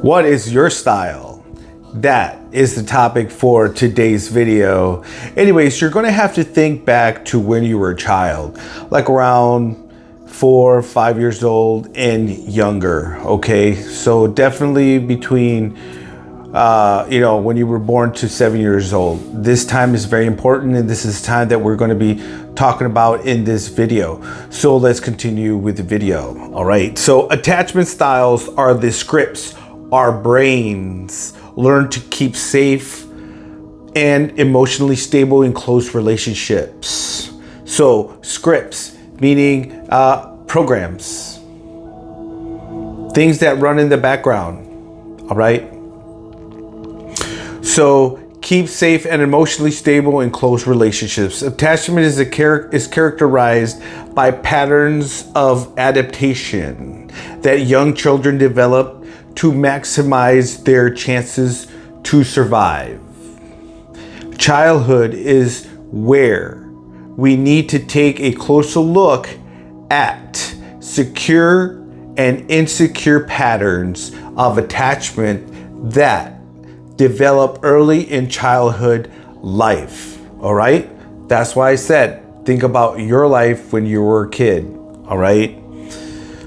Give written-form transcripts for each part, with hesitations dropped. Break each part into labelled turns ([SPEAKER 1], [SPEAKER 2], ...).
[SPEAKER 1] What is your style? That is the topic for today's video. Anyways, you're gonna have to think back to when you were a child, like around 4 or 5 years old and younger, okay? So definitely between, when you were born to 7 years old. This time is very important, and this is time that we're gonna be talking about in this video. So let's continue with the video, all right? So attachment styles are the scripts our brains learn to keep safe and emotionally stable in close relationships. So scripts, meaning programs, things that run in the background, all right? So keep safe and emotionally stable in close relationships. Attachment is characterized by patterns of adaptation that young children develop to maximize their chances to survive. Childhood is where we need to take a closer look at secure and insecure patterns of attachment that develop early in childhood life. All right? That's why I said, think about your life when you were a kid. All right?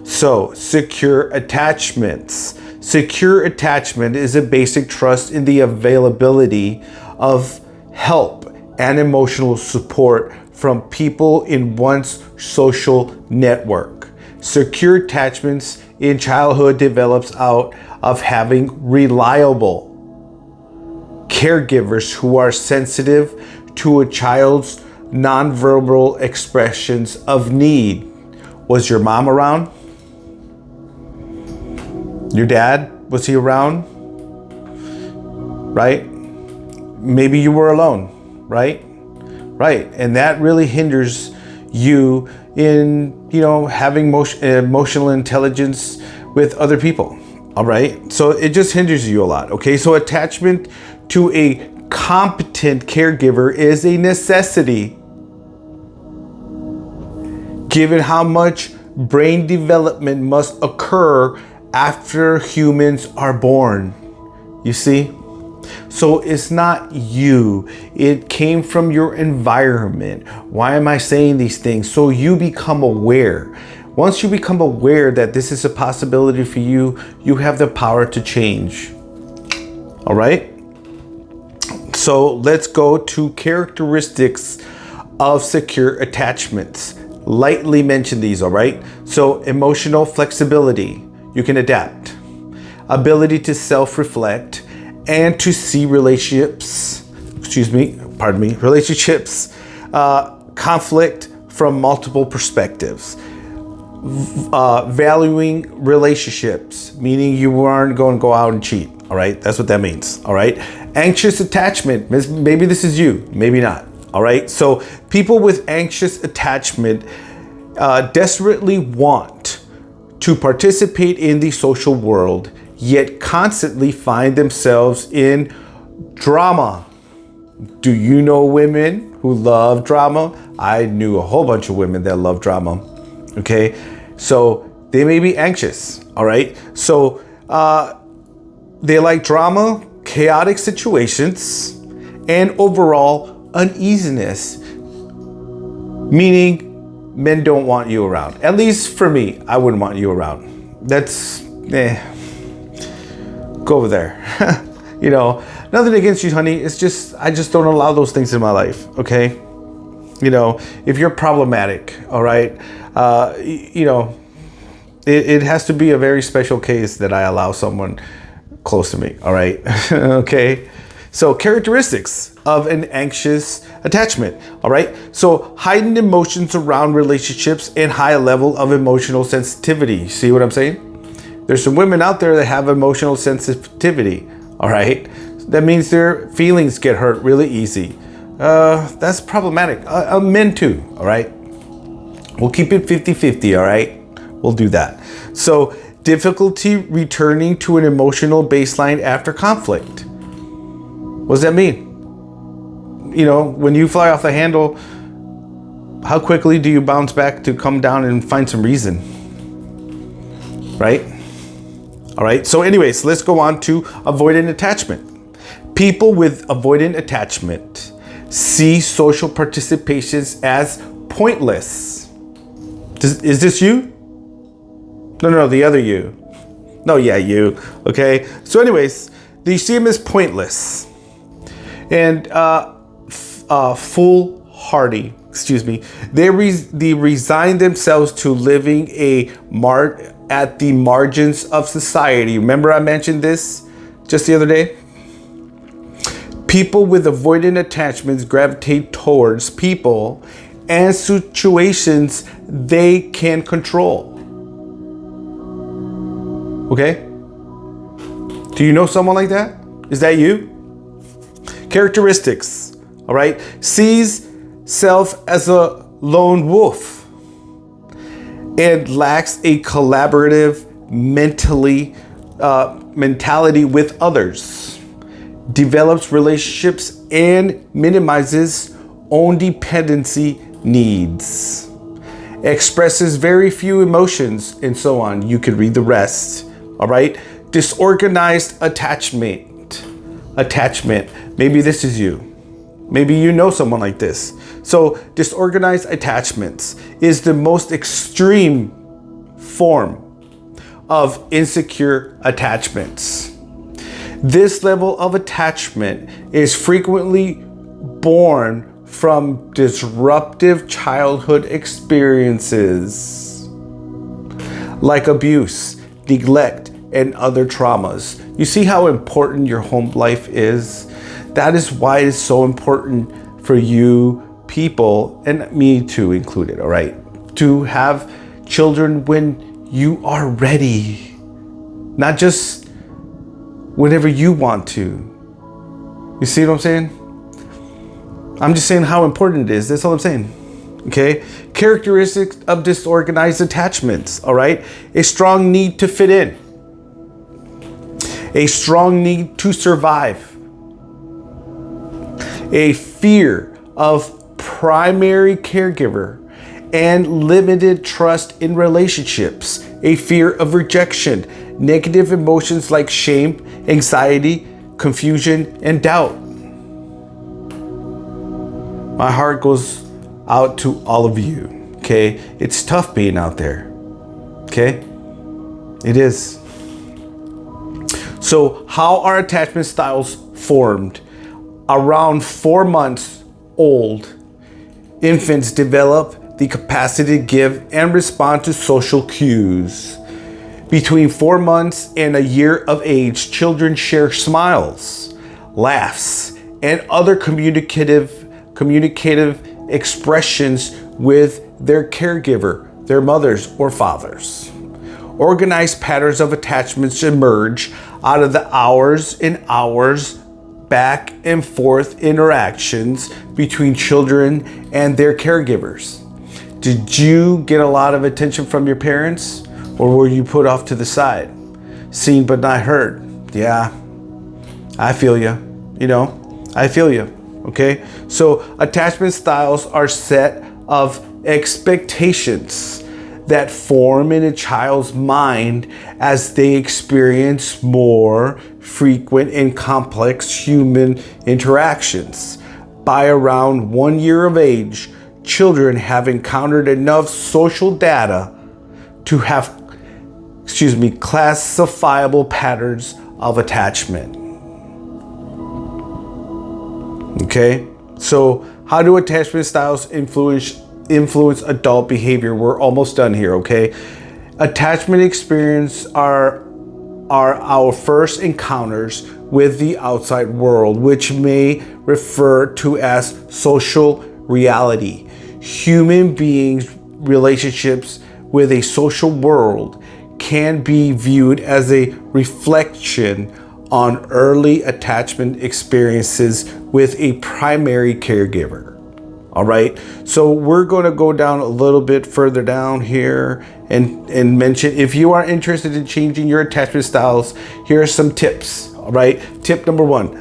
[SPEAKER 1] So, secure attachments. Secure attachment is a basic trust in the availability of help and emotional support from people in one's social network. Secure attachments in childhood develops out of having reliable caregivers who are sensitive to a child's nonverbal expressions of need. Was your mom around? Your dad, was he around? Right? Maybe you were alone, right? Right, and that really hinders you in, having emotional intelligence with other people, all right? So it just hinders you a lot, okay? So attachment to a competent caregiver is a necessity, given how much brain development must occur after humans are born. You see? So it's not you. It came from your environment. Why am I saying these things? So you become aware. Once you become aware that this is a possibility for you, you have the power to change. All right? So let's go to characteristics of secure attachments. Lightly mention these, all right? So emotional flexibility. You can adapt. Ability to self-reflect and to see relationships, conflict from multiple perspectives. Valuing relationships, meaning you aren't going to go out and cheat, all right? That's what that means, all right? Anxious attachment, maybe this is you, maybe not, all right? So people with anxious attachment desperately want to participate in the social world, yet constantly find themselves in drama. Do you know women who love drama? I knew a whole bunch of women that love drama, okay? So they may be anxious, all right? So they like drama, chaotic situations, and overall uneasiness, meaning men don't want you around. At least for me, I wouldn't want you around. That's, go over there. Nothing against you, honey. It's just, I just don't allow those things in my life, okay? If you're problematic, all right, it has to be a very special case that I allow someone close to me, all right? Okay? So characteristics of an anxious attachment, all right? So heightened emotions around relationships and high level of emotional sensitivity. See what I'm saying? There's some women out there that have emotional sensitivity, all right? That means their feelings get hurt really easy. That's problematic. Men too, all right? We'll keep it 50-50, all right? We'll do that. So difficulty returning to an emotional baseline after conflict. What does that mean? When you fly off the handle, how quickly do you bounce back to come down and find some reason? Right? All right. So anyways, let's go on to avoidant attachment. People with avoidant attachment see social participations as pointless. Is this you? No, the other you. No, yeah, you. Okay. So anyways, they see them as pointless and foolhardy. Excuse me. They resign themselves to living at the margins of society. Remember I mentioned this just the other day? People with avoidant attachments gravitate towards people and situations they can control. Okay? Do you know someone like that? Is that you? Characteristics, all right? Sees self as a lone wolf and lacks a collaborative mentality with others. Develops relationships and minimizes own dependency needs. Expresses very few emotions and so on. You could read the rest. All right. Disorganized attachment. Maybe this is you. Maybe you know someone like this. So disorganized attachments is the most extreme form of insecure attachments. This level of attachment is frequently born from disruptive childhood experiences like abuse, neglect, and other traumas. You see how important your home life is? That is why it's so important for you people, and me too included, all right, to have children when you are ready, not just whenever you want to. You see what I'm saying? I'm just saying how important it is. That's all I'm saying. Okay? Characteristics of disorganized attachments, all right? A strong need to fit in. A strong need to survive. A fear of primary caregiver and limited trust in relationships. A fear of rejection. Negative emotions like shame, anxiety, confusion, and doubt. My heart goes out to all of you, okay? It's tough being out there, okay? It is. So how are attachment styles formed? Around 4 months old, infants develop the capacity to give and respond to social cues. Between 4 months and a year of age, children share smiles, laughs, and other communicative expressions with their caregiver, their mothers or fathers. Organized patterns of attachments emerge out of the hours and hours back and forth interactions between children and their caregivers. Did you get a lot of attention from your parents, or were you put off to the side? Seen but not heard. Yeah, I feel you. I feel you. Okay, so attachment styles are set of expectations that form in a child's mind as they experience more frequent and complex human interactions. By around 1 year of age, children have encountered enough social data to have, classifiable patterns of attachment. Okay, so how do attachment styles influence adult behavior? We're almost done here, okay? Attachment experience are our first encounters with the outside world, which may refer to as social reality. Human beings' relationships with a social world can be viewed as a reflection on early attachment experiences with a primary caregiver. All right, so we're going to go down a little bit further down here and mention, if you are interested in changing your attachment styles, here are some tips. All right, tip number 1,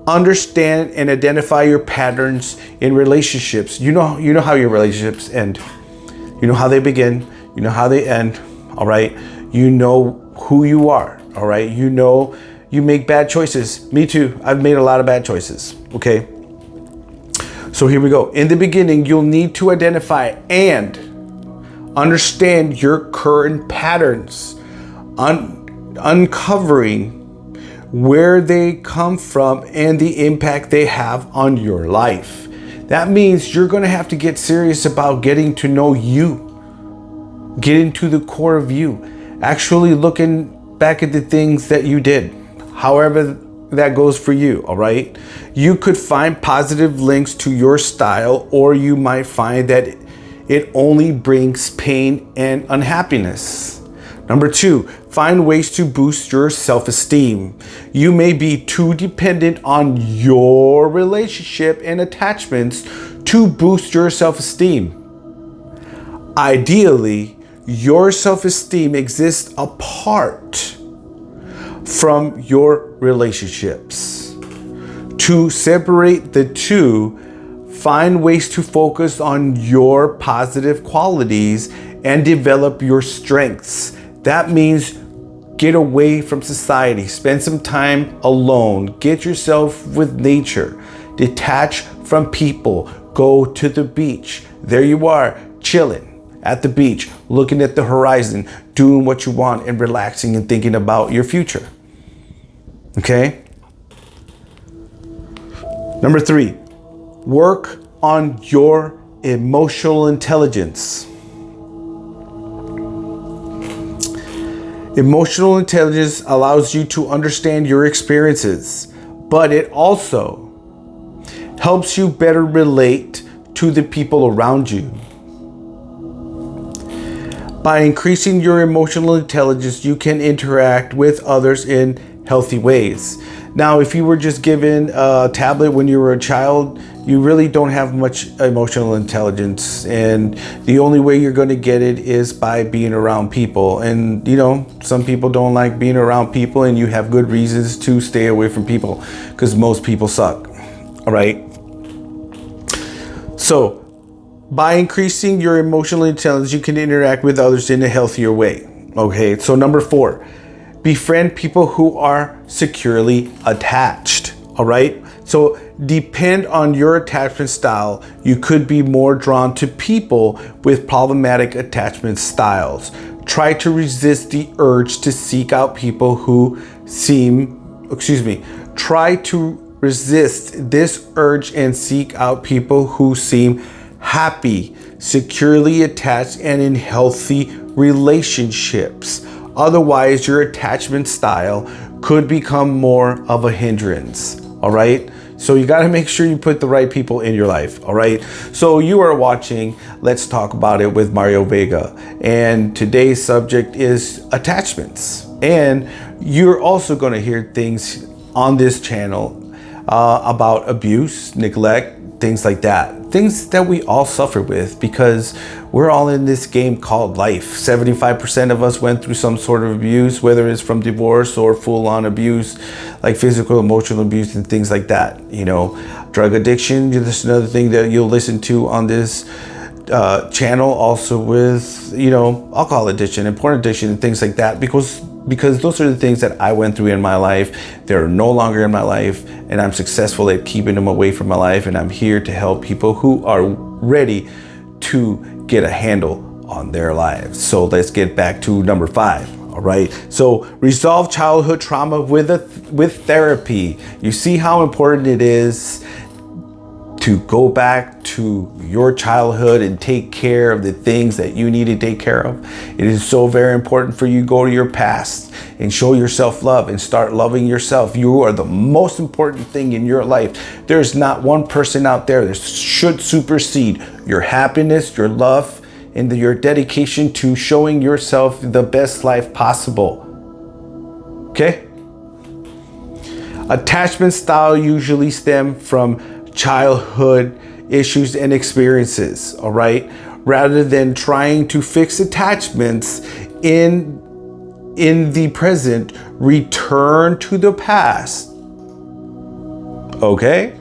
[SPEAKER 1] understand and identify your patterns in relationships. You know how your relationships end. You know how they begin. You know how they end. All right, You know who you are, all right? You know you make bad choices. Me too. I've made a lot of bad choices, okay? So here we go. In the beginning, you'll need to identify and understand your current patterns, uncovering where they come from and the impact they have on your life. That means you're going to have to get serious about getting to know you, getting to the core of you, actually looking back at the things that you did, however that goes for you, all right? You could find positive links to your style, or you might find that it only brings pain and unhappiness. Number 2, find ways to boost your self-esteem. You may be too dependent on your relationship and attachments to boost your self-esteem. Ideally, your self-esteem exists apart from your relationships. To separate the two, find ways to focus on your positive qualities and develop your strengths. That means get away from society, spend some time alone, get yourself with nature, detach from people, go to the beach. There you are, chilling at the beach, looking at the horizon, doing what you want and relaxing and thinking about your future. Okay? Number 3, work on your emotional intelligence. Emotional intelligence allows you to understand your experiences, but it also helps you better relate to the people around you. By increasing your emotional intelligence, you can interact with others in healthy ways. Now, if you were just given a tablet when you were a child, you really don't have much emotional intelligence, and the only way you're going to get it is by being around people. And you know, some people don't like being around people, and you have good reasons to stay away from people because most people suck. All right. So by increasing your emotional intelligence, you can interact with others in a healthier way. Okay. So number 4, befriend people who are securely attached. All right. So depend on your attachment style. You could be more drawn to people with problematic attachment styles. Try to resist the urge to seek out people who try to resist this urge and seek out people who seem happy, securely attached, and in healthy relationships. Otherwise, your attachment style could become more of a hindrance. All right. So you got to make sure you put the right people in your life. All right. So you are watching Let's Talk About It with Mario Vega. And today's subject is attachments. And you're also going to hear things on this channel about abuse, neglect, things like that. Things that we all suffer with because we're all in this game called life. 75% of us went through some sort of abuse, whether it's from divorce or full-on abuse, like physical, emotional abuse and things like that. You know, drug addiction, this is another thing that you'll listen to on this channel, also with, you know, alcohol addiction and porn addiction and things like that, because those are the things that I went through in my life. They're no longer in my life, and I'm successful at keeping them away from my life, and I'm here to help people who are ready to get a handle on their lives. So let's get back to number 5. All right. So resolve childhood trauma with therapy. You see how important it is to go back to your childhood and take care of the things that you need to take care of. It is so very important for you to go to your past and show yourself love and start loving yourself. You are the most important thing in your life. There's not one person out there that should supersede your happiness, your love, and your dedication to showing yourself the best life possible. Okay? Attachment style usually stem from childhood issues and experiences, all right? Rather than trying to fix attachments in the present, return to the past. Okay?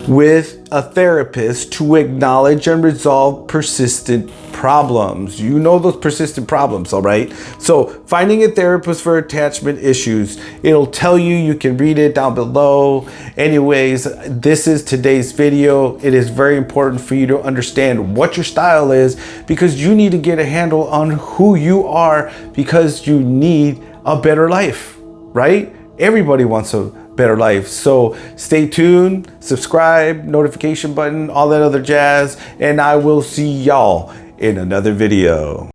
[SPEAKER 1] With a therapist to acknowledge and resolve persistent problems. You know those persistent problems, all right? So finding a therapist for attachment issues, it'll tell you, you can read it down below. Anyways, this is today's video. It is very important for you to understand what your style is, because you need to get a handle on who you are, because you need a better life, right? Everybody wants a better life. So stay tuned, subscribe, notification button, all that other jazz, and I will see y'all in another video.